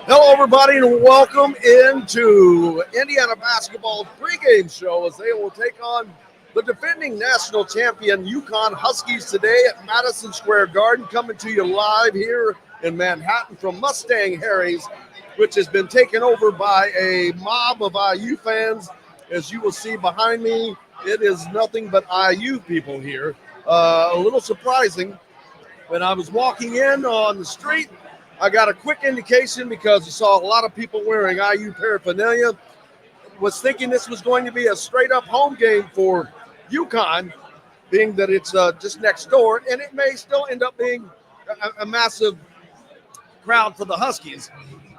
Hello, everybody, and welcome into Indiana basketball's pregame show as they will take on the defending national champion UConn Huskies today at Madison Square Garden, coming to you live here in Manhattan from Mustang Harry's, which has been taken over by a mob of IU fans. As you will see behind me, it is nothing but IU people here. A little surprising. When I was walking in on the street, I got a quick indication because I saw a lot of people wearing IU paraphernalia. Was thinking this was going to be a straight-up home game for UConn, being that it's just next door, and it may still end up being a massive crowd for the Huskies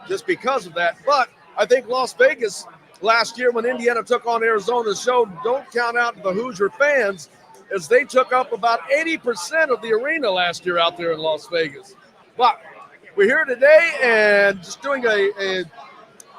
just because of that. But I think Las Vegas last year when Indiana took on Arizona showed don't count out the Hoosier fans, as they took up about 80% of the arena last year out there in Las Vegas. But we're here today and just doing a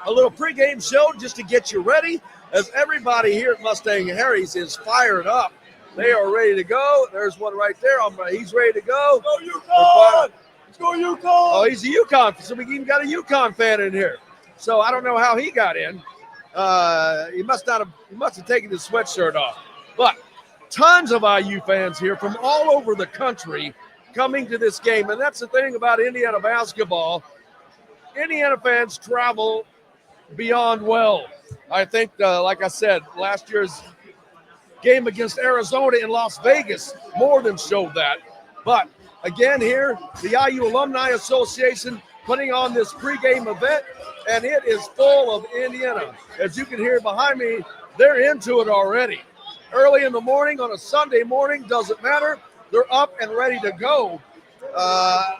little pregame show just to get you ready, as everybody here at Mustang Harry's is fired up. They are ready to go. There's one right there. He's ready to go. Let's go UConn! Let's go UConn! Oh, he's a UConn. So we even got a UConn fan in here. So I don't know how he got in. He must have taken his sweatshirt off. But tons of IU fans here from all over the country coming to this game. And that's the thing about Indiana basketball. Indiana fans travel beyond well. I think, like I said, last year's game against Arizona in Las Vegas more than showed that. But again here, the IU Alumni Association putting on this pregame event, and it is full of Indiana. As you can hear behind me, they're into it already. Early in the morning on a Sunday morning, doesn't matter. They're up and ready to go. I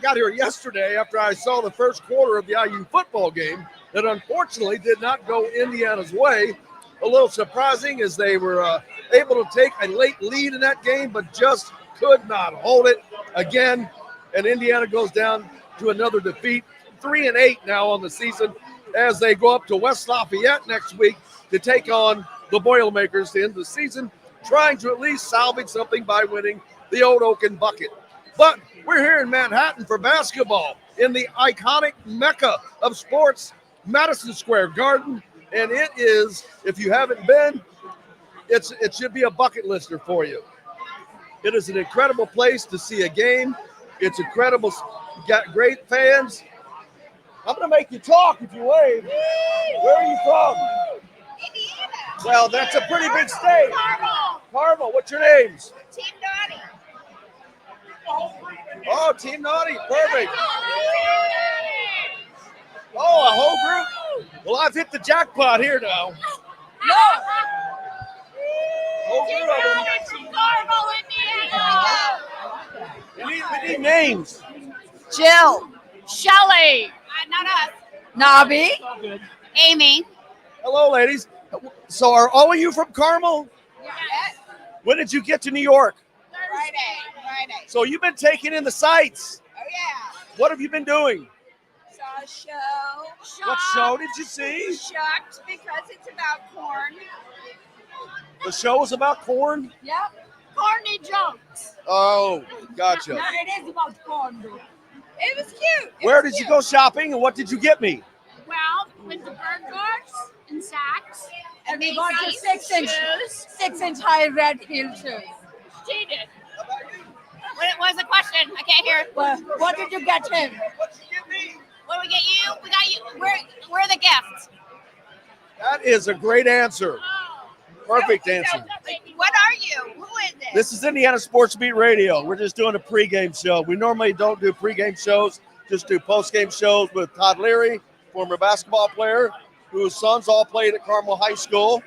got here yesterday after I saw the first quarter of the IU football game that unfortunately did not go Indiana's way. A little surprising as they were able to take a late lead in that game, but just could not hold it again. And Indiana goes down to another defeat, 3-8 now on the season, as they go up to West Lafayette next week to take on the Boilermakers to end the season, trying to at least salvage something by winning the Old Oaken Bucket. But we're here in Manhattan for basketball in the iconic mecca of sports, Madison Square Garden. And it is, if you haven't been, it should be a bucket lister for you. It is an incredible place to see a game. It's incredible. Got great fans. I'm going to make you talk if you wave. Where are you from? Indiana. Well, that's a pretty big state. Carmel. Carmel, what's your names? Team Naughty. Oh, Team Naughty, perfect. Oh, a whole group? Well, I've hit the jackpot here now. No. Whole Team group of them. Naughty from Carmel, Indiana. We need names. Jill, Shelly. Not us. Nobby, Amy. Hello, ladies. So are all of you from Carmel? Yes. When did you get to New York? Friday. So you've been taking in the sights. Oh, yeah. What have you been doing? Saw a show. What show did you see? Shocked because it's about corn. The show was about corn? Yep. Corny jokes. Oh, gotcha. No, it is about corn, though. It was cute. Where did you go shopping and what did you get me? Well, with the burgers and sacks. and we got your 6-inch high red heel shoes. She did. What was the question? I can't hear. Well, what did you get him? What did we get you? We got you. Where are the gifts? That is a great answer. Perfect answer. What are you? Who is this? This is Indiana Sports Beat Radio. We're just doing a pregame show. We normally don't do pregame shows, just do postgame shows with Todd Leary, former basketball player, whose sons all played at Carmel High School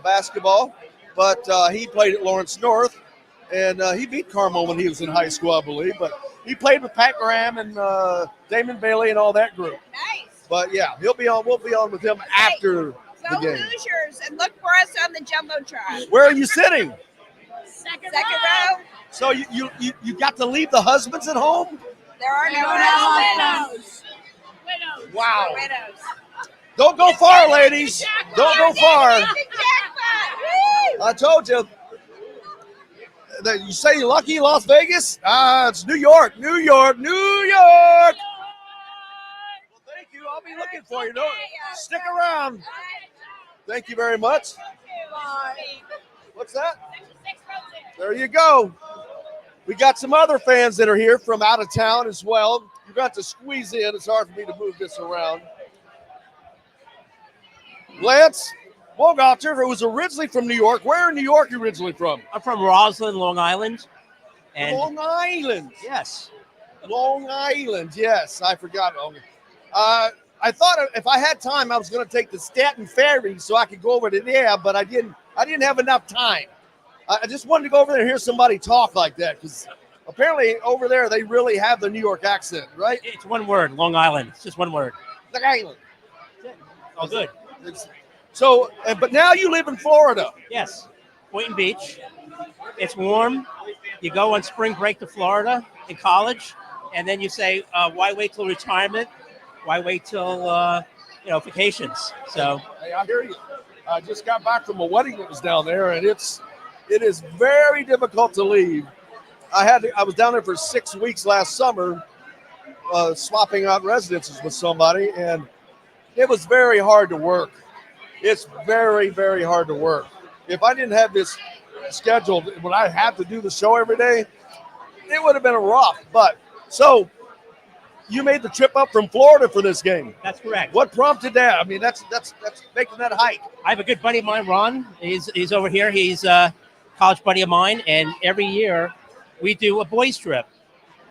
basketball. But he played at Lawrence North, and he beat Carmel when he was in high school, I believe. But he played with Pat Graham and Damon Bailey and all that group. Nice. But yeah, he'll be on. We'll be on with him after the Go game. Hoosiers and look for us on the Jumbotron. Where are you sitting? Second row. So you got to leave the husbands at home? There are no widows. widows. Wow. We're widows. Don't go far, ladies. Don't go far. Jackpot. I told you. You say lucky Las Vegas? It's New York, New York, New York. Well, thank you. I'll be looking for you. Stick around. Thank you very much. What's that? There you go. We got some other fans that are here from out of town as well. You got to squeeze in. It's hard for me to move this around. Lance Bogalter, who was originally from New York. Where in New York are you originally from? I'm from Roslyn, Long Island. And Long Island. yes. Long Island. Yes, I forgot. I thought if I had time, I was going to take the Staten Ferry so I could go over to there, but I didn't have enough time. I just wanted to go over there and hear somebody talk like that because apparently over there they really have the New York accent, right? It's one word, Long Island. It's just one word. Long Island. Oh, good. So, but now you live in Florida. Yes. Boynton Beach. It's warm. You go on spring break to Florida in college, and then you say, why wait till retirement? Why wait till, vacations? So. Hey, I hear you. I just got back from a wedding that was down there, and it is very difficult to leave. I was down there for 6 weeks last summer, swapping out residences with somebody, and it was very hard to work. It's very, very hard to work. If I didn't have this scheduled, when I had to do the show every day, it would have been a rough. But so you made the trip up from Florida for this game. That's correct. What prompted that? I mean, that's making that hike. I have a good buddy of mine, Ron. He's over here. He's a college buddy of mine, and every year we do a boys trip.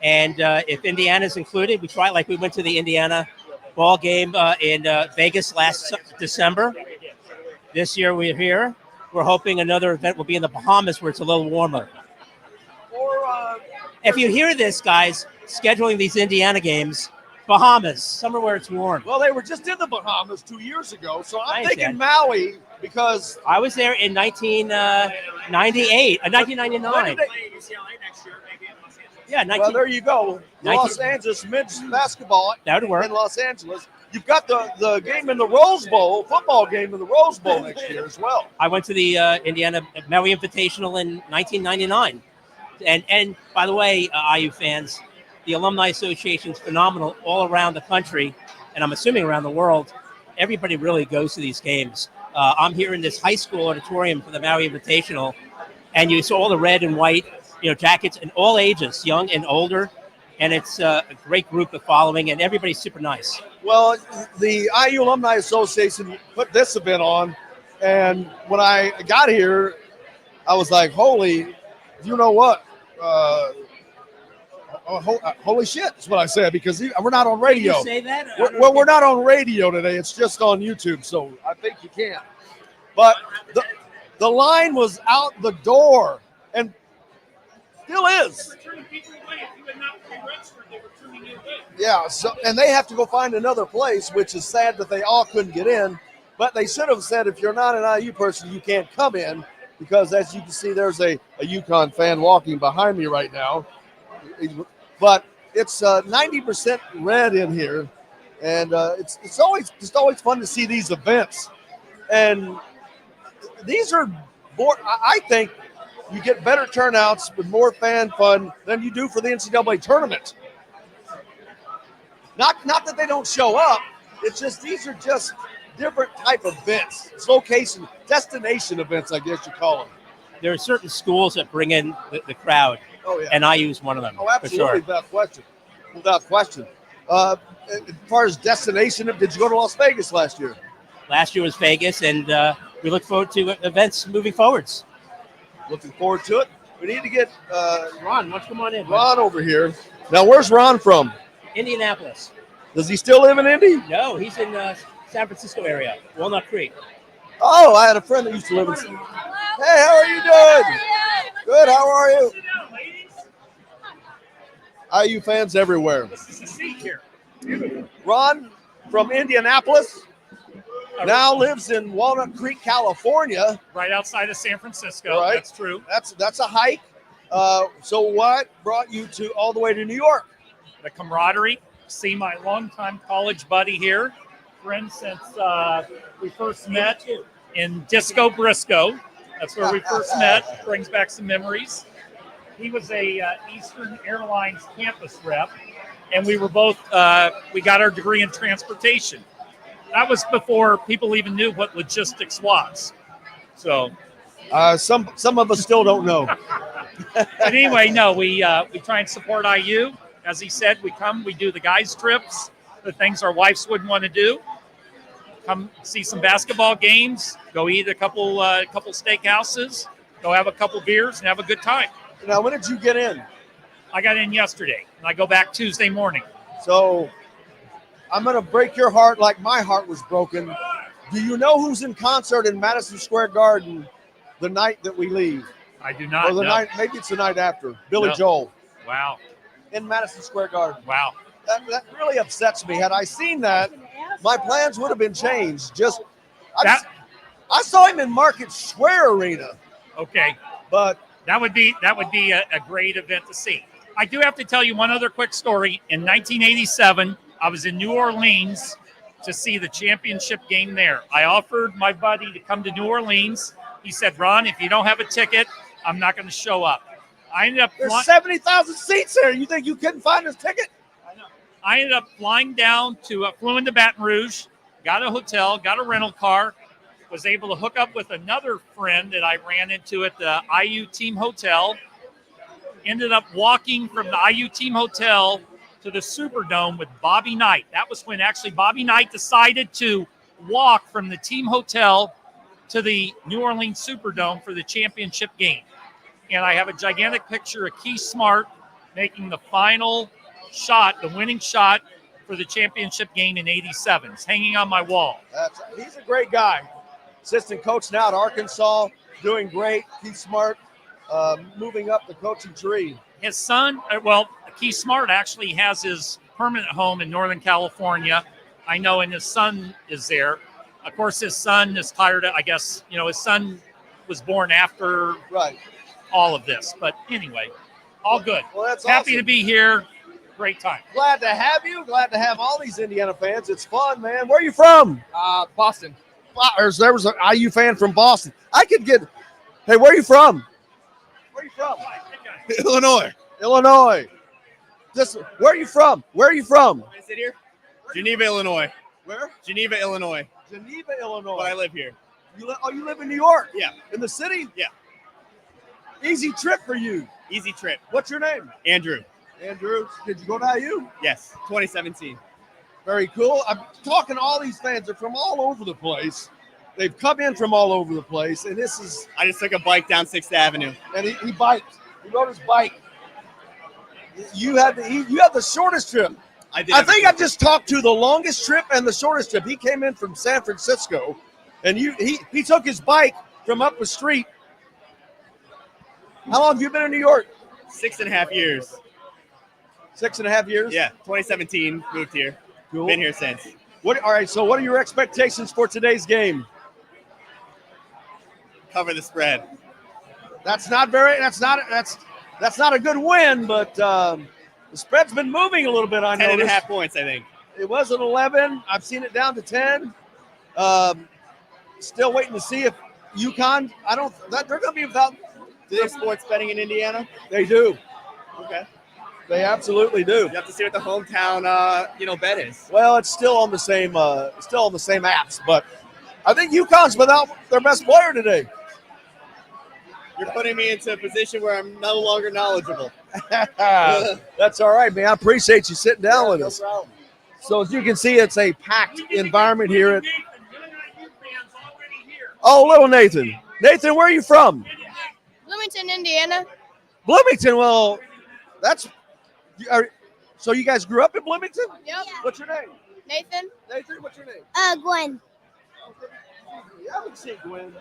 And if Indiana's included, we try. Like we went to the Indiana ball game in Vegas last December. This year we're here. We're hoping another event will be in the Bahamas where it's a little warmer. If you hear this, guys, scheduling these Indiana games, Bahamas, somewhere where it's warm. Well, they were just in the Bahamas 2 years ago, so I'm thinking understand. Maui because I was there in 1998, 1999. Yeah, 19. Well, there you go. 19 Los Angeles men's basketball That would work. in Los Angeles. You've got the game in the Rose Bowl, football game in the Rose Bowl next year as well. I went to the Indiana Maui Invitational in 1999. And by the way, IU fans, the Alumni Association is phenomenal all around the country, and I'm assuming around the world. Everybody really goes to these games. I'm here in this high school auditorium for the Maui Invitational, and you saw all the red and white, jackets in all ages, young and older, and it's a great group of following, and everybody's super nice. Well, the IU Alumni Association put this event on, and when I got here, I was like, holy, you know what? Holy shit, is what I said, because we're not on radio. Can you say that? We're not on radio today. It's just on YouTube, so I think you can. But the line was out the door, and still is. Yeah, so and they have to go find another place, which is sad that they all couldn't get in. But they should have said, if you're not an IU person, you can't come in, because as you can see, there's a UConn fan walking behind me right now. But it's 90% red in here, and it's always fun to see these events. And these are more, I think you get better turnouts with more fan fun than you do for the NCAA tournament. Not that they don't show up. It's just these are just different type of events. It's location, destination events, I guess you call them. There are certain schools that bring in the crowd. Oh, yeah. And IU is one of them. Oh, absolutely, for sure. without question. Without question. As far as destination, did you go to Las Vegas last year? Last year was Vegas, and we look forward to events moving forwards. Looking forward to it. We need to get Ron, why don't you come on in? Ron over here. Now, where's Ron from? Indianapolis. Does he still live in Indy? No, he's in San Francisco area, Walnut Creek. Oh, I had a friend that used to live in. Hey, how are you doing? Good. How are you? IU fans everywhere. Ron from Indianapolis now lives in Walnut Creek, California. Right outside of San Francisco. Right. That's true. That's a hike. So what brought you to all the way to New York? The camaraderie. See my longtime college buddy here. Friend since we first met in Disco Briscoe. That's where we first met. Brings back some memories. He was a Eastern Airlines campus rep, and we were both, we got our degree in transportation. That was before people even knew what logistics was. So, Some of us still don't know. but anyway, no, we try and support IU. As he said, we do the guys' trips, the things our wives wouldn't want to do. Come see some basketball games, go eat a couple steakhouses, go have a couple beers, and have a good time. Now, when did you get in? I got in yesterday, and I go back Tuesday morning. So I'm going to break your heart like my heart was broken. Do you know who's in concert in Madison Square Garden the night that we leave? I do not Or the know. night, maybe it's the night after. Billy No. Joel Wow. in Madison Square Garden. Wow. That really upsets me. Had I seen that, my plans would have been changed. I saw him in Market Square Arena, Okay. but That would be a great event to see. I do have to tell you one other quick story. In 1987, I was in New Orleans to see the championship game there. I offered my buddy to come to New Orleans. He said, Ron, if you don't have a ticket, I'm not going to show up. I ended up there's 70,000 seats there. You think you couldn't find his ticket? I ended up flying down flew into Baton Rouge, got a hotel, got a rental car, was able to hook up with another friend that I ran into at the IU team hotel, ended up walking from the IU team hotel to the Superdome with Bobby Knight. That was when actually Bobby Knight decided to walk from the team hotel to the New Orleans Superdome for the championship game. And I have a gigantic picture of Keith Smart making the final shot, the winning shot for the championship game in '87. It's hanging on my wall. He's a great guy. Assistant coach now at Arkansas, doing great. Keith Smart, moving up the coaching tree. His son, Keith Smart actually has his permanent home in Northern California. I know, and his son is there. Of course, his son is tired of, I guess, his son was born after all of this. But anyway, all good. Well, that's Happy awesome. to be here. Great time. Glad to have you. Glad to have all these Indiana fans. It's fun, man. Where are you from? Boston. There was an IU fan from Boston. Hey, where are you from? Where are you from? Illinois. Illinois. Where are you from? Where are you from? I sit here. Geneva, Illinois. Where? Geneva, Illinois. Geneva, Illinois. But I live here. You live in New York? Yeah. In the city? Yeah. Easy trip for you. Easy trip. What's your name? Andrew. Andrew. Did you go to IU? Yes. 2017. Very cool. I'm talking to all these fans. They're from all over the place. They've come in from all over the place, and this is. I just took a bike down 6th Avenue. And he biked. He rode his bike. You had the shortest trip. I I think I just talked to the longest trip and the shortest trip. He came in from San Francisco, and he took his bike from up the street. How long have you been in New York? 6.5 years. 6.5 years? Yeah. 2017, moved here. Cool. Been here since. All right, so what are your expectations for today's game? Cover the spread. That's not a good win, but the spread's been moving a little bit. I 10.5 noticed. points, I think. It was an 11. I've seen it down to 10. Still waiting to see if UConn. They're going to be without. Do they have sports betting in Indiana? They do. Okay. They absolutely do. You have to see what the hometown, bet is. Well, it's still on the same apps, but I think UConn's without their best player today. You're putting me into a position where I'm no longer knowledgeable. That's all right, man. I appreciate you sitting down with No us. problem. So as you can see, it's a packed environment here at. Oh, little Nathan. Nathan, where are you from? Bloomington, Indiana. Bloomington. Well, so you guys grew up in Bloomington? Yep. What's your name? Nathan. Nathan, what's your name? Gwen. I haven't seen Gwen.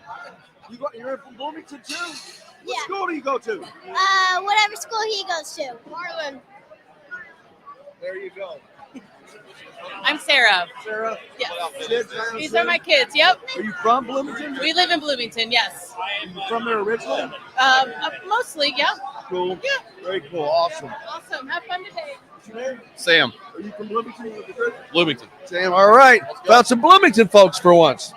You're from Bloomington too? What Yeah. school do you go to? Whatever school he goes to. Marlin. There you go. I'm Sarah. Sarah? Yes. Kids, These are my kids. Yep. Are you from Bloomington? We live in Bloomington. Yes. Are you from there originally? Mostly. Yeah. Cool. Yeah. Very cool. Awesome. Awesome. Have fun today. What's your name? Sam, Are you from Bloomington? Bloomington. Sam. All right. Found some Bloomington folks for once.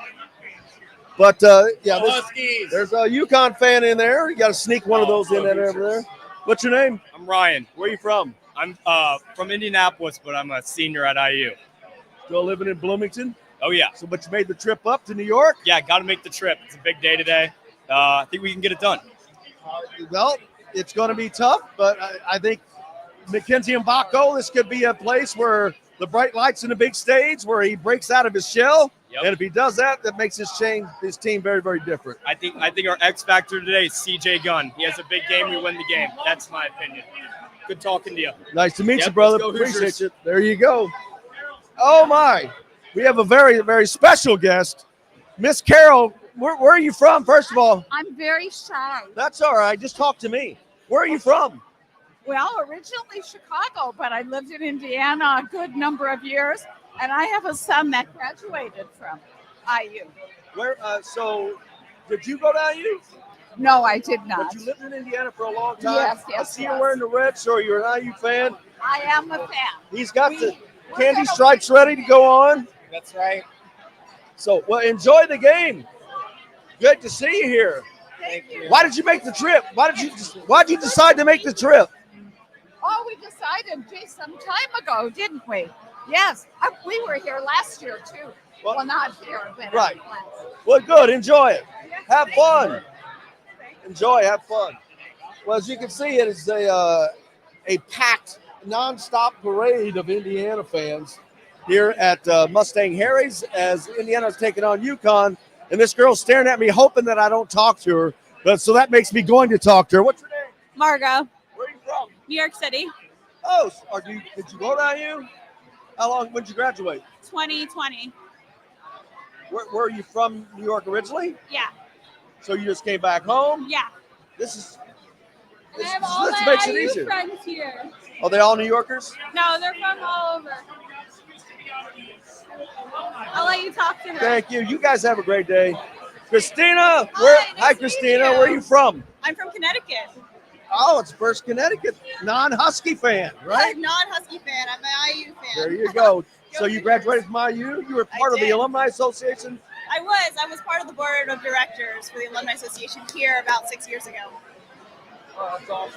But there's a UConn fan in there. You got to sneak one of those in there over there. What's your name? I'm Ryan. Where are you from? I'm from Indianapolis, but I'm a senior at IU. Still living in Bloomington? Oh, yeah. So, but you made the trip up to New York? Yeah, got to make the trip. It's a big day today. I think we can get it done. Well, it's going to be tough, but I think Mackenzie Mbako, this could be a place where the bright lights and the big stage, where he breaks out of his shell. Yep. And if he does that, that makes his team very, very different. I think our X factor today is CJ Gunn. He has a big game. We win the game. That's my opinion. Good talking to you. Nice to meet Yep, you, brother. let's go Appreciate Hoosiers. you. There you go. Oh, my. We have a very, very special guest. Miss Carol, where are you from, first of all? I'm very shy. That's all right. Just talk to me. Where are you from? Well, originally Chicago, but I lived in Indiana a good number of years, and I have a son that graduated from IU. Where? So, did you go to IU? No, I did not. But you lived in Indiana for a long time. Yes, I yes, see yes. you wearing the red, so you're an IU fan. I am a fan. He's got the candy stripes ready to go on. That's right. So, well, enjoy the game. Good to see you here. Thank you. Why did you make the trip? Why'd you decide to make the trip? Oh, we decided, some time ago, didn't we? Yes, we were here last year too. Well, not here, but Right. Well, good. Enjoy it. Have fun. Enjoy. Have fun. Well, as you can see, it is a packed, nonstop parade of Indiana fans here at Mustang Harry's as Indiana's taking on UConn. And this girl's staring at me, hoping that I don't talk to her. But so that makes me going to talk to her. What's your name? Margo, Where are you from? New York City, Oh, did you go to IU? How long? When did you graduate? 2020. Where are you from? New York originally? Yeah, So you just came back home? yeah. This I have all makes my it IU easier. friends here. Are they all New Yorkers? No, they're from all over. I'll let you talk to her. Thank you. You guys have a great day. Christina, Hi, nice to meet Christina. you. Where are you from? I'm from Connecticut. Oh, it's First Connecticut, non-Husky fan, right? I'm not Husky fan. I'm an IU fan. There you go. So you graduated from IU. You were part of the did. Alumni Association. I was part of the board of directors for the Alumni Association here about 6 years ago.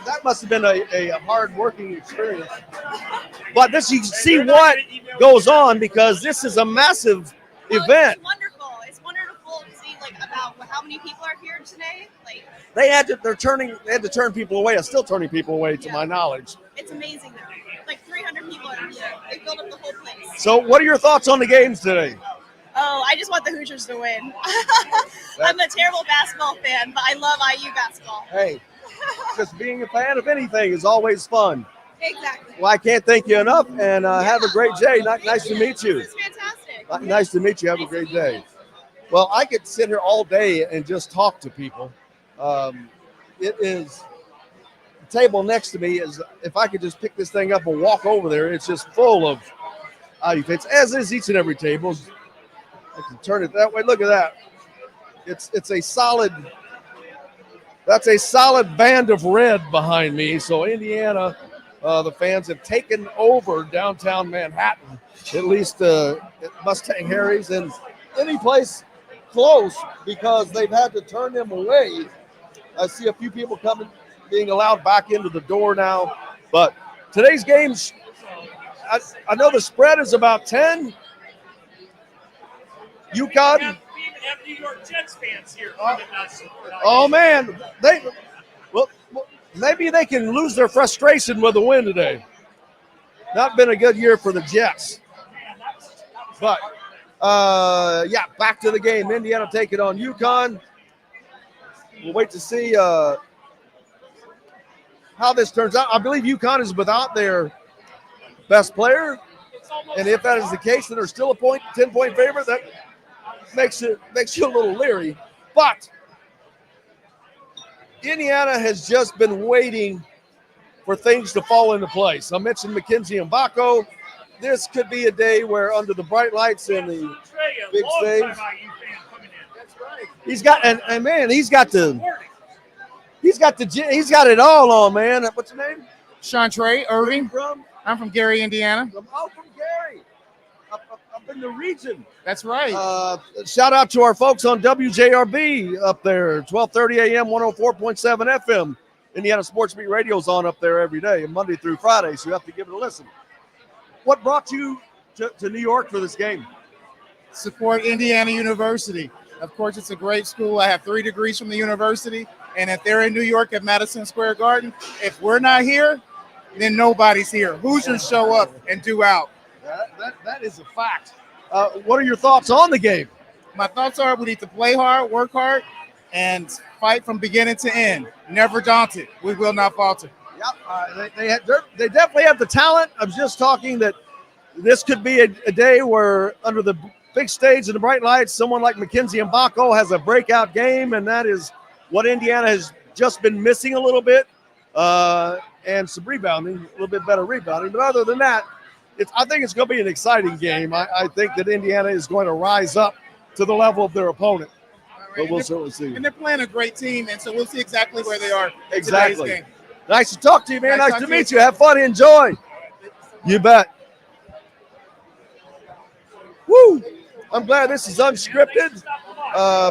That must have been a hard-working experience. But this, you can see what goes on because this is a massive event. It's wonderful. It's wonderful to see about how many people are here today. They had to turn people away. Are still turning people away, to my knowledge. It's amazing though. 300 people are here. They filled up the whole place. So, what are your thoughts on the games today? Oh, I just want the Hoosiers to win. I'm a terrible basketball fan, but I love IU basketball. Hey, just being a fan of anything is always fun. Exactly. Well, I can't thank you enough, and have a great day. Nice to meet you. This is fantastic. Nice to meet you. Have a great day. Well, I could sit here all day and just talk to people. It is the table next to me is, if I could just pick this thing up and walk over there, it's just full of IU fans, as is each and every table. I can turn it that way. Look at that. It's a solid. That's a solid band of red behind me. So Indiana, the fans have taken over downtown Manhattan, at least at Mustang Harry's and any place close, because they've had to turn them away. I see a few people being allowed back into the door now. But today's games, I know the spread is about 10. UConn. We have New York Jets fans here. Oh man, maybe they can lose their frustration with a win today. Not been a good year for the Jets, but back to the game. Indiana taking on UConn. We'll wait to see how this turns out. I believe UConn is without their best player, and if that is the case, then they're still a 10-point favorite. That makes you a little leery, but Indiana has just been waiting for things to fall into place. I mentioned Mackenzie Mbako. This could be a day where, under the bright lights and the big stage, he's got it all on, man. What's your name? Chantre Irving. From? I'm from Gary, Indiana. From Gary. Up in the region. That's right. Shout out to our folks on WJRB up there, 1230 AM, 104.7 FM. Indiana Sports Beat Radio is on up there every day, Monday through Friday, so you have to give it a listen. What brought you to New York for this game? Support Indiana University. Of course, it's a great school. I have 3 degrees from the university. And if they're in New York at Madison Square Garden, if we're not here, then nobody's here. Hoosiers show up and do out. That is a fact. What are your thoughts on the game? My thoughts are we need to play hard, work hard, and fight from beginning to end. Never daunted. We will not falter. Yep. They definitely have the talent. I'm just talking that this could be a day where under the big stage and the bright lights, someone like Mackenzie Mbako has a breakout game, and that is what Indiana has just been missing a little bit, and some rebounding, a little bit better rebounding. But other than that, I think it's going to be an exciting game. I think that Indiana is going to rise up to the level of their opponent. But we'll certainly see. And they're playing a great team, and so we'll see exactly where they are in Exactly. today's game. Nice to talk to you, man. Nice to talk meet you. Have fun. Enjoy. You bet. Woo! I'm glad this is unscripted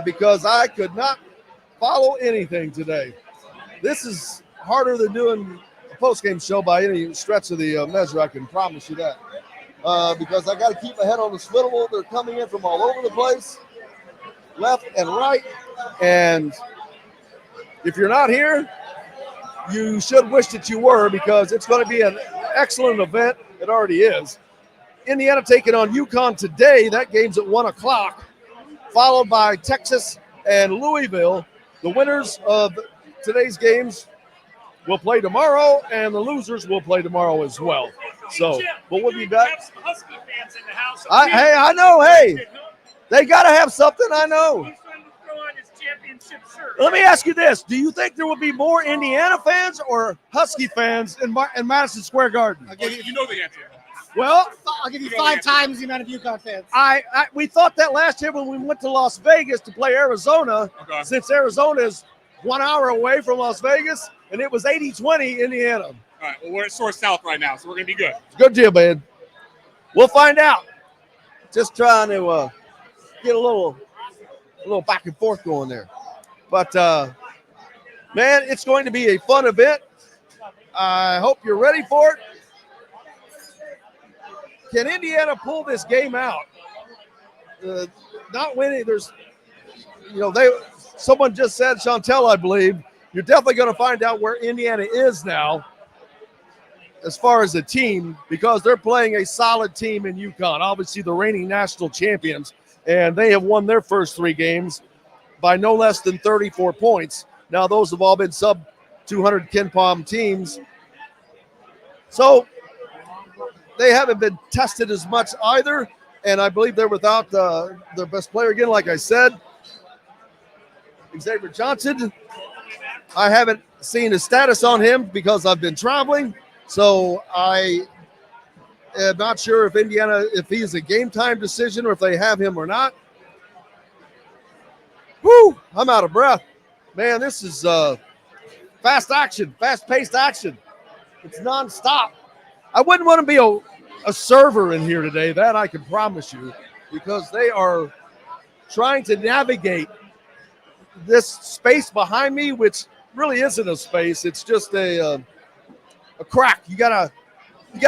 because I could not follow anything today. This is harder than doing a post-game show by any stretch of the measure, I can promise you that. Because I got to keep my head on the swivel. They're coming in from all over the place, left and right. And if you're not here, you should wish that you were, because it's going to be an excellent event. It already is. Indiana taking on UConn today. That game's at 1 o'clock, followed by Texas and Louisville. The winners of today's games will play tomorrow, and the losers will play tomorrow as well. So, but we'll be back. Husky fans in the house. Hey, I know. Hey, they got to have something. I know. He's going to throw on his championship shirt. Let me ask you this. Do you think there will be more Indiana fans or Husky fans in Madison Square Garden? I'll give you, if you know the answer. Well, I'll give you 5 times the amount of UConn fans. We thought that last year when we went to Las Vegas to play Arizona, since Arizona is 1 hour away from Las Vegas, and it was 80-20 Indiana. All right, well, we're at Source South right now, so we're going to be good. Good deal, man. We'll find out. Just trying to get a little back and forth going there. But, man, it's going to be a fun event. I hope you're ready for it. Can Indiana pull this game out? Not winning, someone just said, Chantel, I believe, you're definitely going to find out where Indiana is now as far as a team, because they're playing a solid team in UConn, obviously the reigning national champions, and they have won their first 3 games by no less than 34 points. Now, those have all been sub-200 KenPom teams. So they haven't been tested as much either, and I believe they're without their best player again, like I said, Xavier Johnson. I haven't seen his status on him because I've been traveling, so I am not sure if Indiana, if he is a game-time decision or if they have him or not. Woo! I'm out of breath. Man, this is fast action, fast-paced action. It's nonstop. I wouldn't want to be a server in here today, that I can promise you, because they are trying to navigate this space behind me, which really isn't a space. It's just a crack. You gotta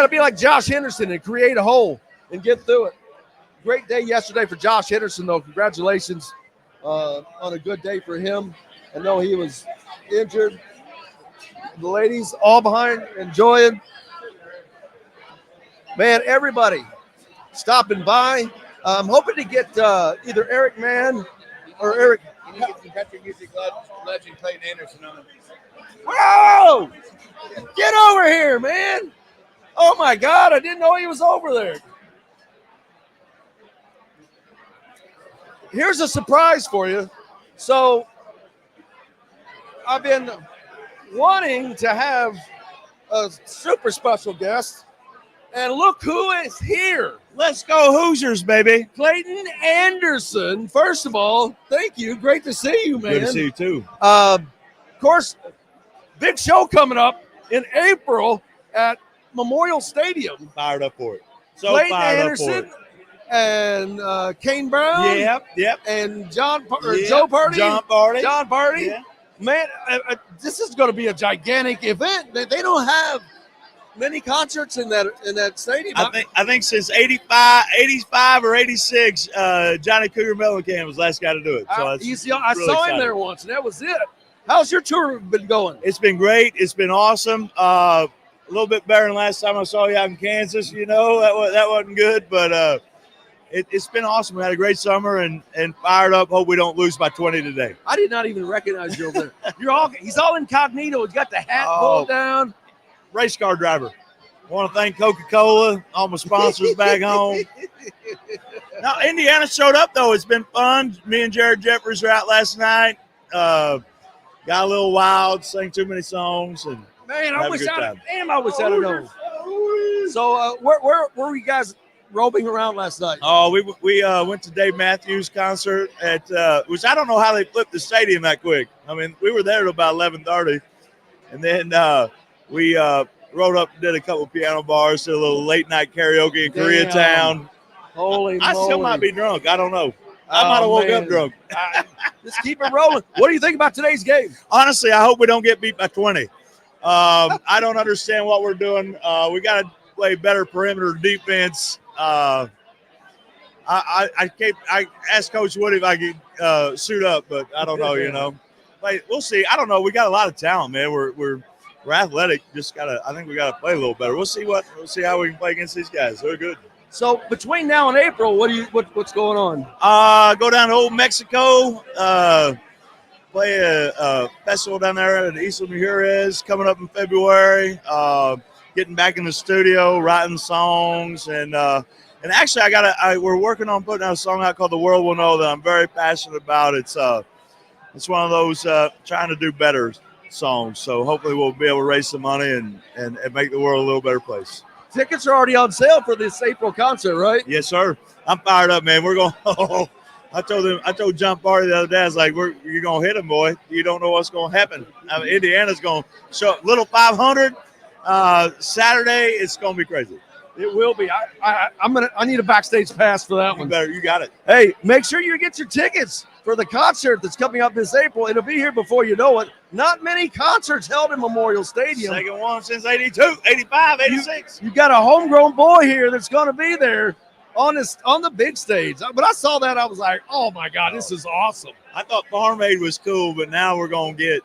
be like Josh Henderson and create a hole and get through it. Great day yesterday for Josh Henderson, though. Congratulations on a good day for him. I know he was injured. The ladies all behind, enjoying. Man, everybody stopping by. I'm hoping to get either Eric Mann or Eric. You need to get some country music legend Clayton Anderson on. Whoa! Get over here, man. Oh, my God. I didn't know he was over there. Here's a surprise for you. So I've been wanting to have a super special guest. And look who is here. Let's go Hoosiers, baby. Clayton Anderson. First of all, thank you. Great to see you, man. Good to see you, too. Of course, big show coming up in April at Memorial Stadium. Fired up for it. So Clayton fired Anderson up for it. And Kane Brown. Yep. And Joe Party. John Party. John Party. Yeah. Man, this is going to be a gigantic event. They don't have many concerts in that stadium. I think since 85 or 86, Johnny Cougar Mellencamp was the last guy to do it. So I saw him there once, and that was it. How's your tour been going? It's been great. It's been awesome. A little bit better than last time I saw you out in Kansas. You know, that wasn't good, but it's been awesome. We had a great summer and fired up. Hope we don't lose by 20 today. I did not even recognize you over there. He's all incognito. He's got the hat pulled down. Race car driver. I want to thank Coca-Cola, all my sponsors back home. Now, Indiana showed up, though. It's been fun. Me and Jared Jeffries were out last night. Got a little wild, sang too many songs. And man, I wish I'd have known. So where were you guys roaming around last night? Oh, we went to Dave Matthews' concert at which I don't know how they flipped the stadium that quick. I mean, we were there at about 11:30, and then we rode up and did a couple of piano bars, did a little late night karaoke in Koreatown. Holy I still moly. might be drunk. I don't know. I might have woke up drunk. Just keep it rolling. What do you think about today's game? Honestly, I hope we don't get beat by 20. I don't understand what we're doing. We got to play better perimeter defense. I asked Coach Woody if I could suit up, but I don't know. You know, but we'll see. I don't know. We got a lot of talent, man. We're athletic. I think we gotta play a little better. We'll see how we can play against these guys. They're good. So between now and April, what's going on? Go down to Old Mexico. Play a festival down there at Isla Mujeres coming up in February. Getting back in the studio, writing songs, and actually we're working on putting out a song out called "The World Will Know" that I'm very passionate about. It's one of those trying to do better songs. So hopefully we'll be able to raise some money and make the world a little better place. Tickets are already on sale for this April concert, right? Yes, sir. I'm fired up, man. We're going. I told John Party the other day, I was like, "You're gonna hit him, boy. You don't know what's gonna happen." I mean, Indiana's gonna show up. Little 500 Saturday. It's gonna be crazy. It will be. I need a backstage pass for that one. You got it. Hey, make sure you get your tickets for the concert that's coming up this April. It'll be here before you know it. Not many concerts held in Memorial Stadium. Second one since 82, 85, 86. You got a homegrown boy here that's going to be there on the big stage. But I saw that, I was like, oh my God, this is awesome. I thought Farm Aid was cool, but now we're going to get,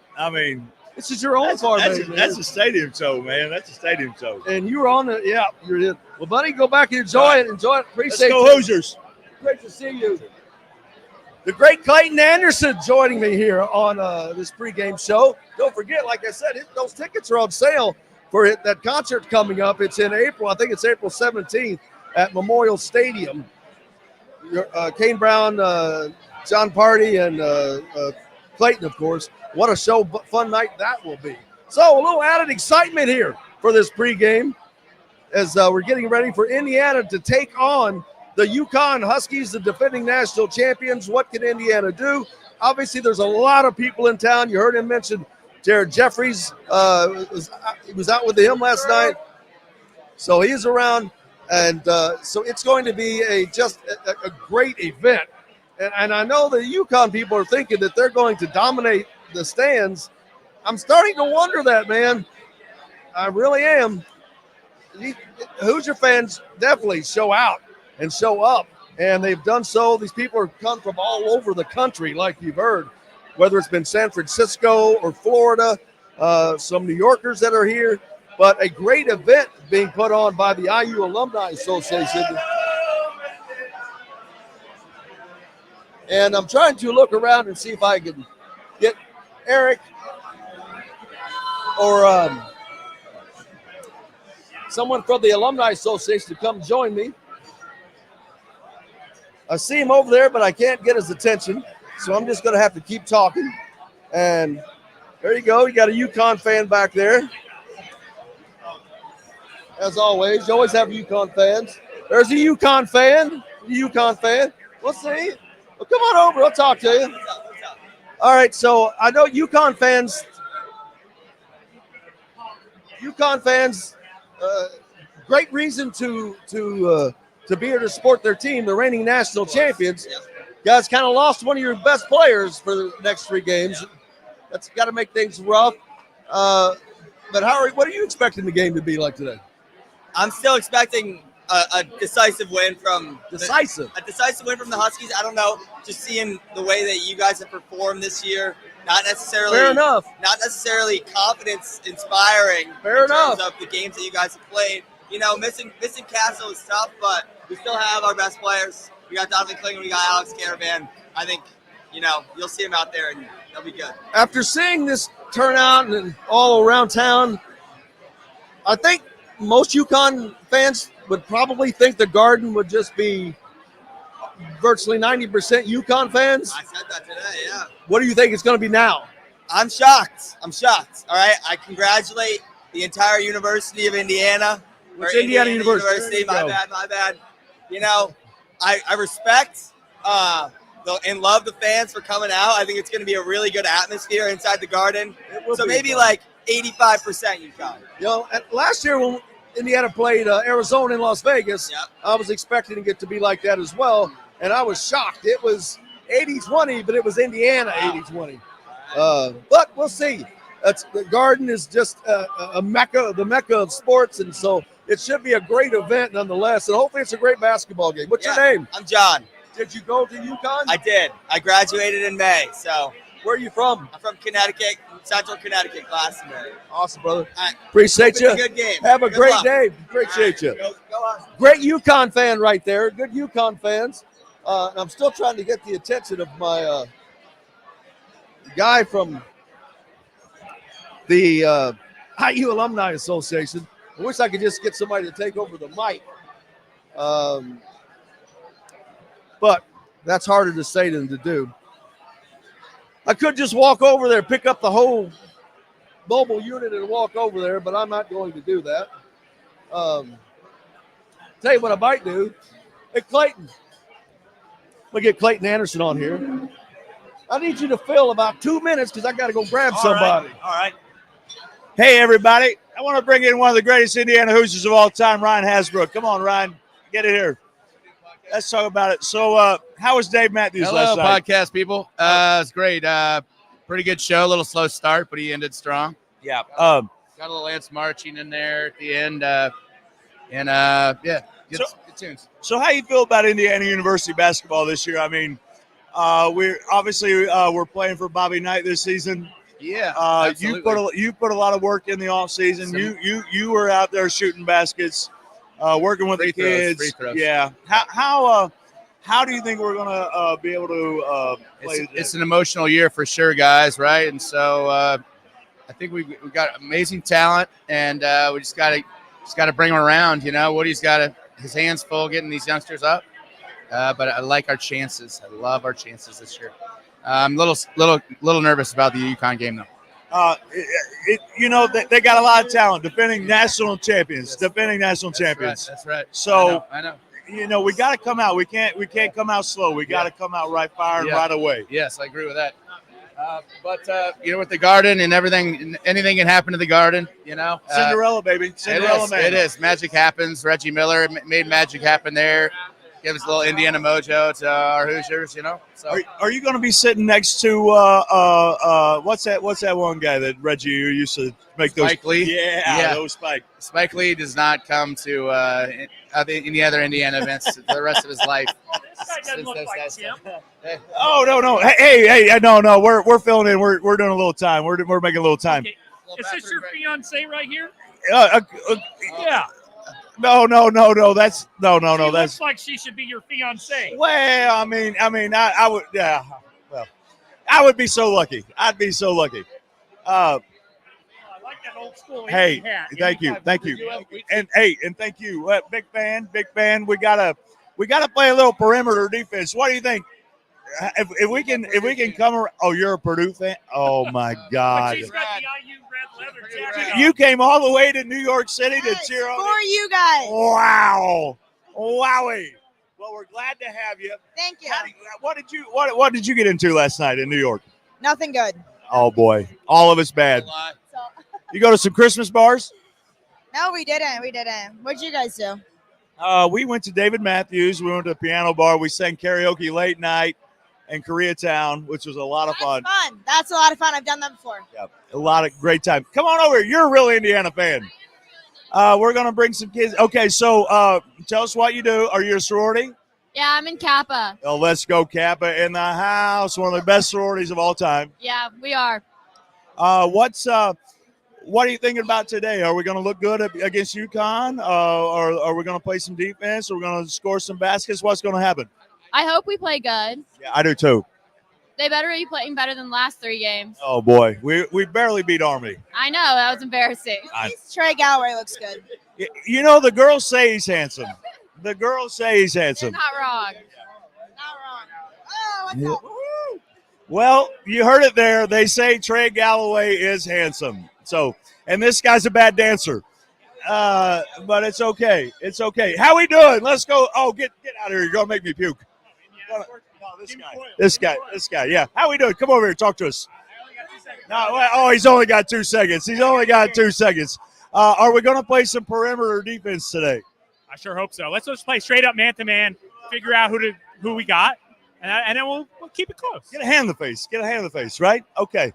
this is your own Farm Aid, man. That's a stadium show, man. That's a stadium show. And you were on it. Yeah, you're in. Well, buddy, go back and enjoy it. Enjoy it. Appreciate it. Let's go Hoosiers. Great to see you. The great Clayton Anderson joining me here on this pregame show. Don't forget, like I said, those tickets are on sale for that concert coming up. It's in April. I think it's April 17th at Memorial Stadium. Kane Brown, John Party, and Clayton, of course. What a show, fun night that will be. So a little added excitement here for this pregame as we're getting ready for Indiana to take on the UConn Huskies, the defending national champions. What can Indiana do? Obviously, there's a lot of people in town. You heard him mention Jared Jeffries. He was out with him last night. So he's around. And so it's going to be just a great event. And I know the UConn people are thinking that they're going to dominate the stands. I'm starting to wonder that, man. I really am. Hoosier fans definitely show out and show up, and they've done so. These people have come from all over the country, like you've heard, whether it's been San Francisco or Florida, some New Yorkers that are here, but a great event being put on by the IU Alumni Association. And I'm trying to look around and see if I can get Eric or someone from the Alumni Association to come join me. I see him over there, but I can't get his attention, so I'm just going to have to keep talking. And there you go. You got a UConn fan back there. As always, you always have UConn fans. There's a UConn fan. We'll see. Well, come on over. I'll talk to you. All right, so I know UConn fans, great reason to be here to support their team, the reigning national champions. Guys kind of lost one of your best players for the next three games. That's got to make things rough. But what are you expecting the game to be like today? I'm still expecting a decisive win from a decisive win from the Huskies. I don't know, just seeing the way that you guys have performed this year, not necessarily not necessarily confidence inspiring in terms of the games that you guys have played. You know, missing Castle is tough, but we still have our best players. We got Donovan Klingon, we got Alex Caravan. I think, you'll see them out there and they'll be good. After seeing this turnout and all around town, I think most UConn fans would probably think the Garden would just be virtually 90% UConn fans. I said that today, yeah. What do you think it's going to be now? I'm shocked. All right. I congratulate the entire University of Indiana. Which Indiana University? My bad. I respect and love the fans for coming out. I think it's going to be a really good atmosphere inside the Garden. So maybe like 85% UConn. Last year when Indiana played Arizona in Las Vegas, I was expecting it to be like that as well, and I was shocked. It was 80-20, but it was Indiana 80-20. But we'll see. The Garden is just the mecca of sports, and so it should be a great event nonetheless, and hopefully it's a great basketball game. What's your name? I'm John. Did you go to UConn? I did. I graduated in May, so. Where are you from? I'm from Connecticut, Central Connecticut, Glastonbury. Awesome, brother. Appreciate you. Good game. Have a Good great luck. day. Appreciate you. Go on. Great UConn fan right there. Good UConn fans. I'm still trying to get the attention of my guy from the IU Alumni Association. I wish I could just get somebody to take over the mic. But that's harder to say than to do. I could just walk over there, pick up the whole mobile unit and walk over there, but I'm not going to do that. Tell you what I might do. Hey, Clayton. I'm going to get Clayton Anderson on here. I need you to fill about 2 minutes because I got to go grab somebody. All right. Hey, everybody. I want to bring in one of the greatest Indiana Hoosiers of all time, Ryan Hasbrook. Come on, Ryan. Get it here. Let's talk about it. So, how was Dave Matthews last night? Hello, podcast people. It's great. Pretty good show. A little slow start, but he ended strong. Yeah. Got a little Lance marching in there at the end. Good tunes. So, how you feel about Indiana University basketball this year? I mean, we're playing for Bobby Knight this season. Yeah, you put a lot of work in the off season. You were out there shooting baskets. Working with the kids, free throws. Yeah. How do you think we're gonna be able to play? It's an emotional year for sure, guys. Right, and so I think we got amazing talent, and we just got to bring them around. Woody's got his hands full getting these youngsters up, but I like our chances. I love our chances this year. I'm a little nervous about the UConn game though. They got a lot of talent, defending national champions. That's right. So I know. We got to come out. We can't come out slow. We got to come out right firing right away. Yes, I agree with that. But with the Garden and everything, anything can happen to the Garden. Cinderella, baby. Cinderella, man. It is. Magic happens. Reggie Miller made magic happen there. Give us a little Indiana mojo to our Hoosiers, So are you going to be sitting next to what's that one guy that Reggie used to make those? Spike Lee? Yeah, those Spike. Spike Lee does not come to any other Indiana events for the rest of his life. Oh no! Hey! No! We're filling in. We're doing a little time. We're making a little time. Okay. Is this your fiance right here? Yeah. No. That's no. She looks like she should be your fiance. Well, I mean, I would. Yeah. Well, I would be so lucky. I'd be so lucky. I like that old school. Hey, hat. thank you, and thank you, big fan. We gotta play a little perimeter defense. What do you think? If we can come around. Oh, you're a Purdue fan? Oh my God! She's got the IU red leather jacket. You came all the way to New York City to cheer on for you guys. Wow, wowie! Well, we're glad to have you. Thank you. What did you get into last night in New York? Nothing good. Oh boy, all of it's bad. You go to some Christmas bars? No, we didn't. What'd you guys do? We went to David Matthews. We went to a piano bar. We sang karaoke late night. in Koreatown, which was a lot of fun. Fun. That's a lot of fun. I've done that before. Yeah, a lot of great time. Come on over here. You're a real Indiana fan. We're going to bring some kids. Okay, so tell us what you do. Are you a sorority? Yeah, I'm in Kappa. Oh, let's go Kappa in the house. One of the best sororities of all time. Yeah, we are. What are you thinking about today? Are we going to look good against UConn? Or are we going to play some defense? Are we going to score some baskets? What's going to happen? I hope we play good. Yeah, I do too. They better be playing better than the last 3 games. Oh, boy. We barely beat Army. I know, that was embarrassing. Trey Galloway looks good. You know, the girls say he's handsome. The girls say he's handsome. Not wrong. Yeah. Well, you heard it there. They say Trey Galloway is handsome. So, and this guy's a bad dancer. But it's okay. It's okay. How we doing? Let's go. Oh, get out of here. You're going to make me puke. No, this guy. Yeah. How we doing? Come over here. Talk to us. No, he's only got 2 seconds. Are we going to play some perimeter defense today? I sure hope so. Let's just play straight up man-to-man, figure out who we got, and then we'll keep it close. Get a hand in the face, right? Okay.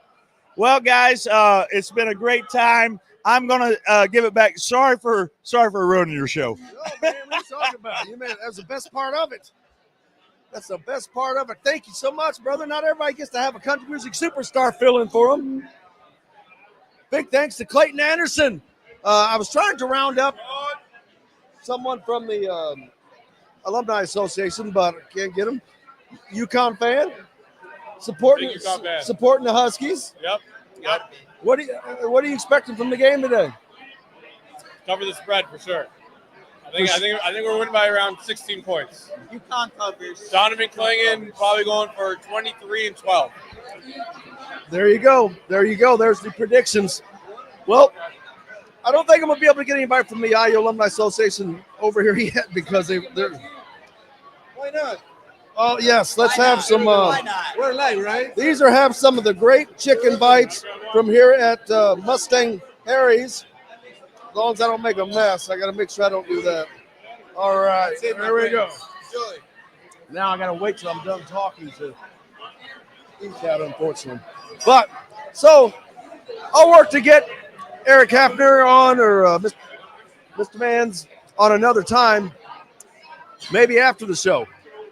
Well, guys, it's been a great time. I'm going to give it back. Sorry for ruining your show. Oh, man, what are you talking about? You, man, that's the best part of it. That's the best part of it. Thank you so much, brother. Not everybody gets to have a country music superstar fill in for them. Big thanks to Clayton Anderson. I was trying to round up someone from the Alumni Association, but I can't get him. UConn fan, supporting the Huskies. Yep. What are you expecting from the game today? Cover the spread for sure. I think we're winning by around 16 points. UConn covers. Donovan Clingan probably going for 23 and 12. There you go. There's the predictions. Well, I don't think I'm going to be able to get anybody from the IU Alumni Association over here yet because they're. Why not? Oh, yes. Let's have some. Why not? We're live, right? These have some of the great chicken bites from here at Mustang Harry's. As long as I don't make a mess, I got to make sure I don't do that. All right. There we go. Enjoy. Now I got to wait till I'm done talking to eat that, unfortunately. But, so, I'll work to get Eric Hafner on or Mr. Mans on another time, maybe after the show.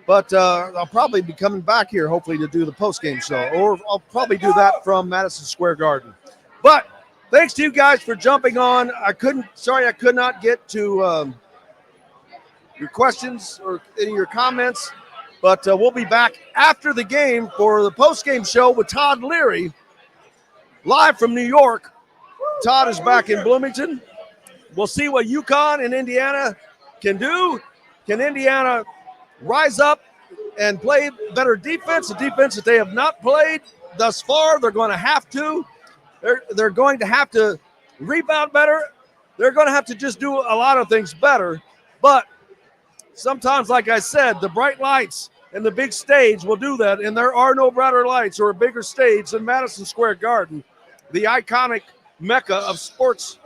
But I'll probably be coming back here, hopefully, to do the post-game show. Or I'll probably do that from Madison Square Garden. But thanks to you guys for jumping on. I could not get to your questions or any of your comments. But we'll be back after the game for the post-game show with Todd Leary, live from New York. Todd is back in Bloomington. We'll see what UConn and Indiana can do. Can Indiana rise up and play better defense, a defense that they have not played thus far? They're going to have to. They're going to have to rebound better. They're going to have to just do a lot of things better. But sometimes, like I said, the bright lights and the big stage will do that. And there are no brighter lights or a bigger stage than Madison Square Garden, the iconic mecca of sports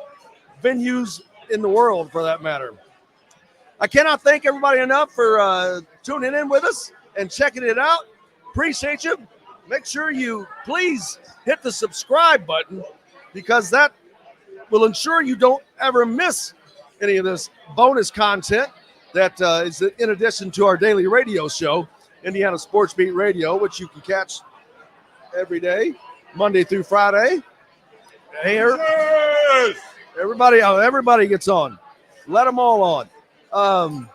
venues in the world, for that matter. I cannot thank everybody enough for tuning in with us and checking it out. Appreciate you. Make sure you please hit the subscribe button because that will ensure you don't ever miss any of this bonus content that is in addition to our daily radio show, Indiana Sports Beat Radio, which you can catch every day, Monday through Friday. Here, everybody gets on. Let them all on.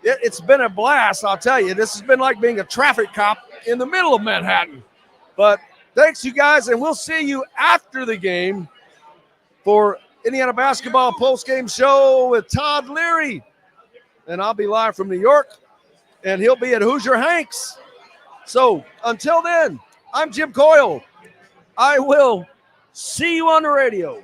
It's been a blast, I'll tell you. This has been like being a traffic cop in the middle of Manhattan. But thanks, you guys, and we'll see you after the game for Indiana basketball post-game show with Todd Leary. And I'll be live from New York, and he'll be at Hoosier Hanks. So until then, I'm Jim Coyle. I will see you on the radio.